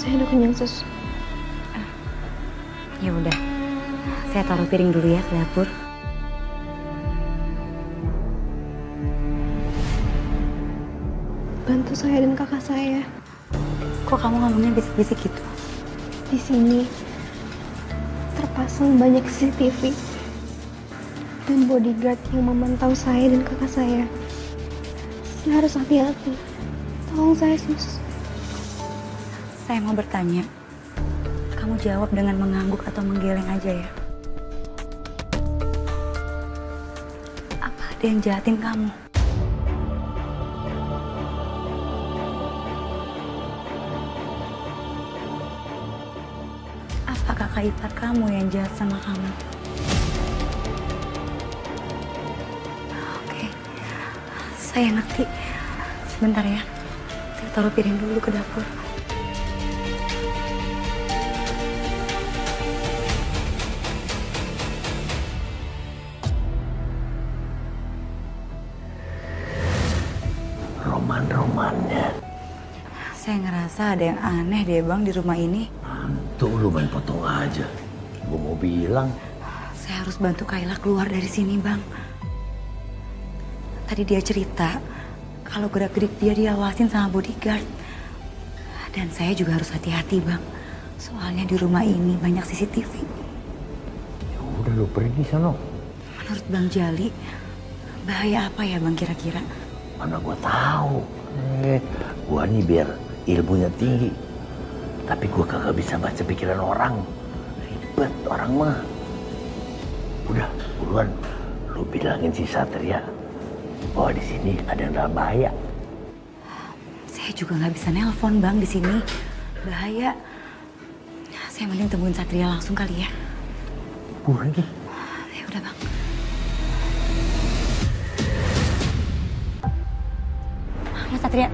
Saya udah kenyang, Sus. Ya udah, saya taruh piring dulu ya ke dapur. Bantu saya dan kakak saya. Kok kamu ngomongnya bisik-bisik gitu? Di sini terpasang banyak CCTV dan bodyguard yang memantau saya dan kakak saya. Saya harus hati-hati. Tolong saya, Sus. Saya mau bertanya. Kamu jawab dengan mengangguk atau menggeleng aja ya. Apa ada yang jahatin kamu? Apa kakak ipar kamu yang jahat sama kamu? Oke, saya ngerti. Sebentar ya, saya taruh piring dulu ke dapur. Roman-romannya. Saya ngerasa ada yang aneh deh bang di rumah ini. Tuh lu main potong aja. Gue mau bilang. Saya harus bantu Kayla keluar dari sini bang. Tadi dia cerita kalau gerak-gerik dia diawasin sama bodyguard. Dan saya juga harus hati-hati bang. Soalnya di rumah ini banyak CCTV. Ya udah lu pergi sana. Menurut Bang Jali, bahaya apa ya bang kira-kira? Mana gua tahu. Gua nih biar ilmunya tinggi. Tapi gua kagak bisa baca pikiran orang. Ribet orang mah. Udah, buruan lu bilangin si Satria bahwa di sini ada yang dalam bahaya. Saya juga nggak bisa nelpon bang di sini. Bahaya. Saya mending temuin Satria langsung kali ya. Buruan nih. Ya udah bang. Mas Satria.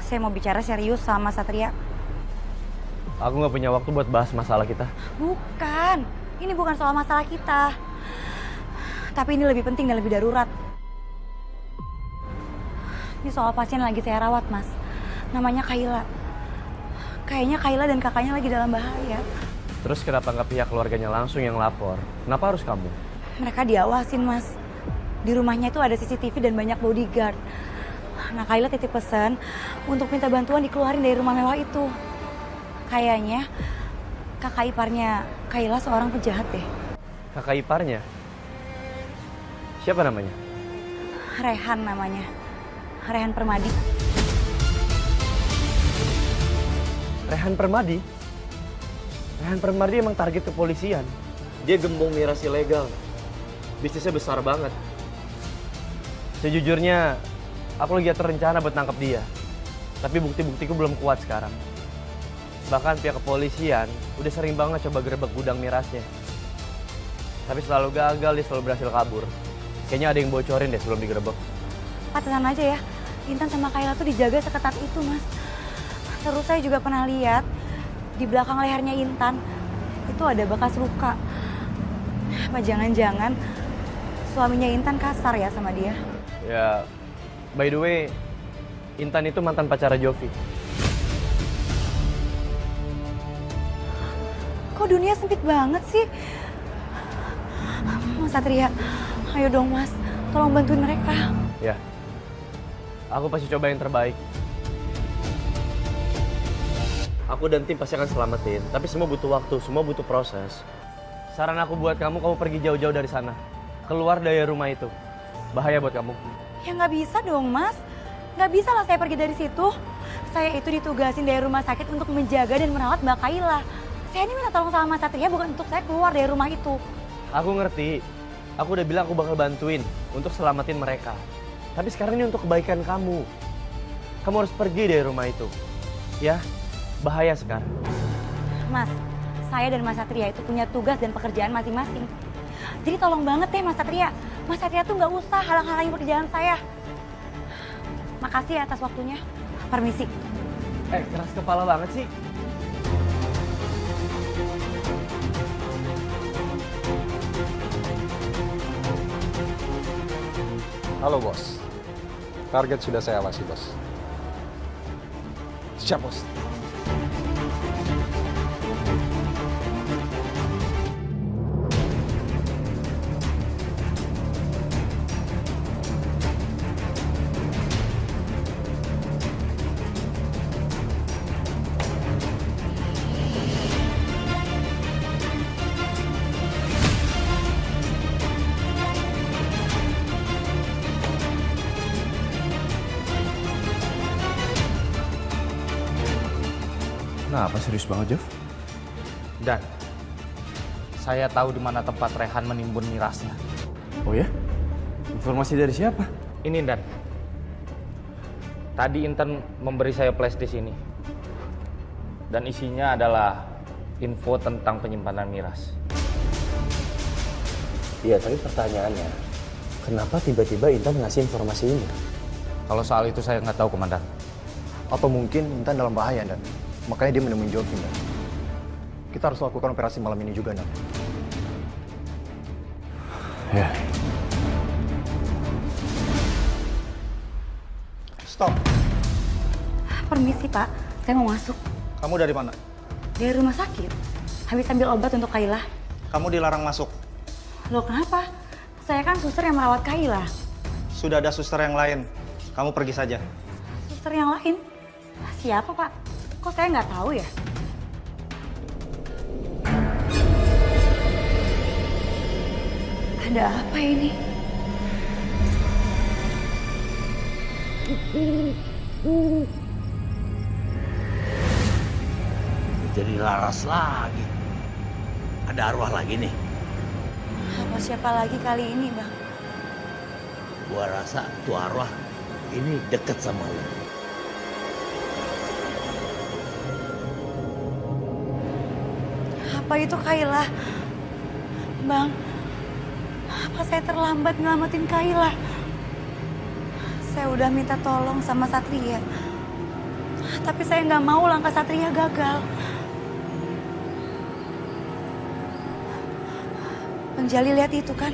Saya mau bicara serius sama Satria. Aku nggak punya waktu buat bahas masalah kita. Bukan. Ini bukan soal masalah kita. Tapi ini lebih penting dan lebih darurat. Ini soal pasien yang lagi saya rawat, Mas. Namanya Kayla. Kayaknya Kayla dan kakaknya lagi dalam bahaya. Terus kenapa nggak pihak keluarganya langsung yang lapor? Kenapa harus kamu? Mereka diawasin, Mas. Di rumahnya itu ada CCTV dan banyak bodyguard. Nah, Kayla titip pesan untuk minta bantuan dikeluarin dari rumah mewah itu. Kayaknya kakak iparnya Kayla seorang penjahat deh. Kakak iparnya? Siapa namanya? Rehan namanya. Rehan Permadi. Rehan Permadi? Rehan Permadi emang target kepolisian. Dia gembong miras ilegal. Bisnisnya besar banget. Sejujurnya, aku lagi atur rencana buat nangkep dia. Tapi bukti-buktiku belum kuat sekarang. Bahkan pihak kepolisian udah sering banget coba gerebek gudang mirasnya. Tapi selalu gagal, dia selalu berhasil kabur. Kayaknya ada yang bocorin deh sebelum digerebek. Pantesan aja ya, Intan sama Kayla tuh dijaga seketat itu, Mas. Terus saya juga pernah lihat di belakang lehernya Intan itu ada bekas luka. Apa jangan-jangan suaminya Intan kasar ya sama dia? Ya, by the way, Intan itu mantan pacara Jovi. Kok dunia sempit banget sih? Mas Satria, ayo dong Mas, tolong bantuin mereka. Ya, aku pasti coba yang terbaik. Aku dan tim pasti akan selamatin, tapi semua butuh waktu, semua butuh proses. Saran aku buat kamu pergi jauh-jauh dari sana. Keluar dari rumah itu. Bahaya buat kamu. Ya nggak bisa dong Mas, nggak bisa lah saya pergi dari situ. Saya itu ditugasin dari rumah sakit untuk menjaga dan merawat Mbak Kayla. Saya ini minta tolong sama Mas Satria bukan untuk saya keluar dari rumah itu. Aku ngerti. Aku udah bilang aku bakal bantuin untuk selamatin mereka. Tapi sekarang ini untuk kebaikan kamu. Kamu harus pergi dari rumah itu. Ya, bahaya sekarang. Mas, saya dan Mas Satria itu punya tugas dan pekerjaan masing-masing. Jadi tolong banget deh Mas Satria. Mas Satria tuh nggak usah halang-halangin pekerjaan saya. Makasih ya atas waktunya. Permisi. Keras kepala banget sih. Halo bos, Target sudah saya awasi, Bos. Siap, Bos. Kenapa serius banget, Jeff? Dan saya tahu di mana tempat Rehan menimbun mirasnya. Oh ya? Informasi dari siapa? Ini Dan. Tadi Intan memberi saya flash di sini. Dan isinya adalah info tentang penyimpanan miras. Iya, tapi pertanyaannya, kenapa tiba-tiba Intan ngasih informasi ini? Kalau soal itu saya nggak tahu, Komandan. Apa mungkin Intan dalam bahaya, Dan? Makanya dia menemui Jovin, Dan. Kita harus lakukan operasi malam ini juga, Dan. Ya. Stop. Permisi Pak, saya mau masuk. Kamu dari mana? Dari rumah sakit. Habis ambil obat untuk Kayla. Kamu dilarang masuk. Loh kenapa? Saya kan suster yang merawat Kayla. Sudah ada suster yang lain. Kamu pergi saja. Suster yang lain? Siapa Pak? Kok saya nggak tahu ya? Ada apa ini? Jadi Laras lagi. Ada arwah lagi nih. Apa siapa lagi kali ini, Bang? Gua rasa tuh arwah ini deket sama lu. Apa itu Kayla? Bang, apa saya terlambat nyelamatin Kayla? Saya udah minta tolong sama Satria. Tapi saya nggak mau langkah Satria gagal. Bang Jali lihat itu kan?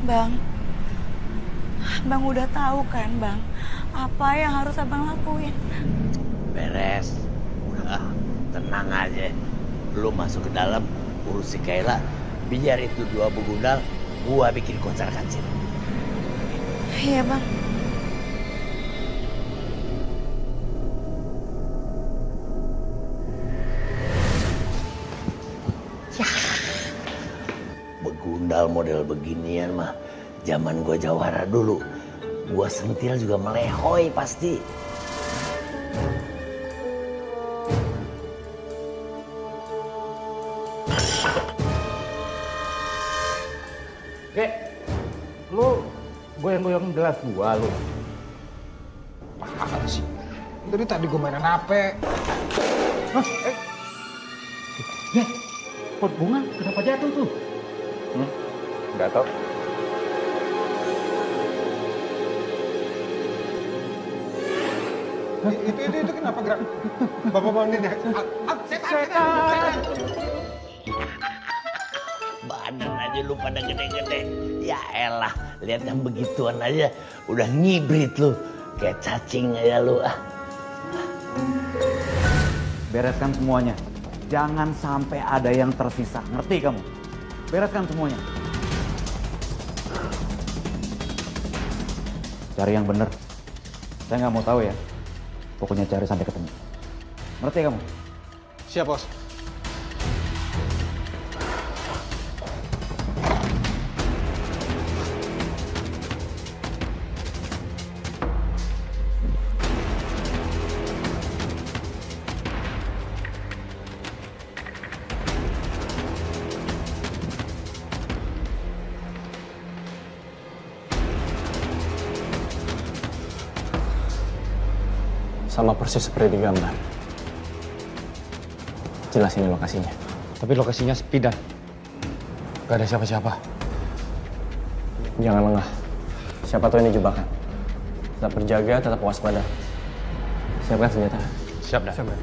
Bang, Bang udah tahu kan Bang, apa yang harus Abang lakuin? Beres. Udah, tenang aja. Lu masuk ke dalam, urus si Kayla. Biar itu dua begundal, gua bikin kocar kacir. Iya Bang. Begundal model beginian mah zaman gua jawara dulu. Gua sentil juga melehoi pasti. Gek, lu goyang-goyang gelas gua lu. Apaan sih? Dari tadi gue mainan HP. Hah? Gek, pot bunga kenapa jatuh tuh? Nggak tahu. Itu kenapa gerak? Bapak ini deh. Setan. Badan aja lu pada gede-gede. Ya elah, lihat yang begituan aja udah ngibrit lu. Kayak cacing aja lu ah. Bereskan semuanya. Jangan sampai ada yang tersisa. Ngerti kamu? Bereskan semuanya. Cari yang bener. Saya nggak mau tahu ya. Pokoknya cari sampai ketemu. Ngerti kamu? Siap, Bos. Sama persis seperti di gambar. Jelas ini lokasinya. Tapi lokasinya sepi Dan. Gak ada siapa-siapa. Jangan lengah. Siapa tahu ini jebakan. Tetap berjaga, tetap waspada. Siapkan senjata. Siap Dan.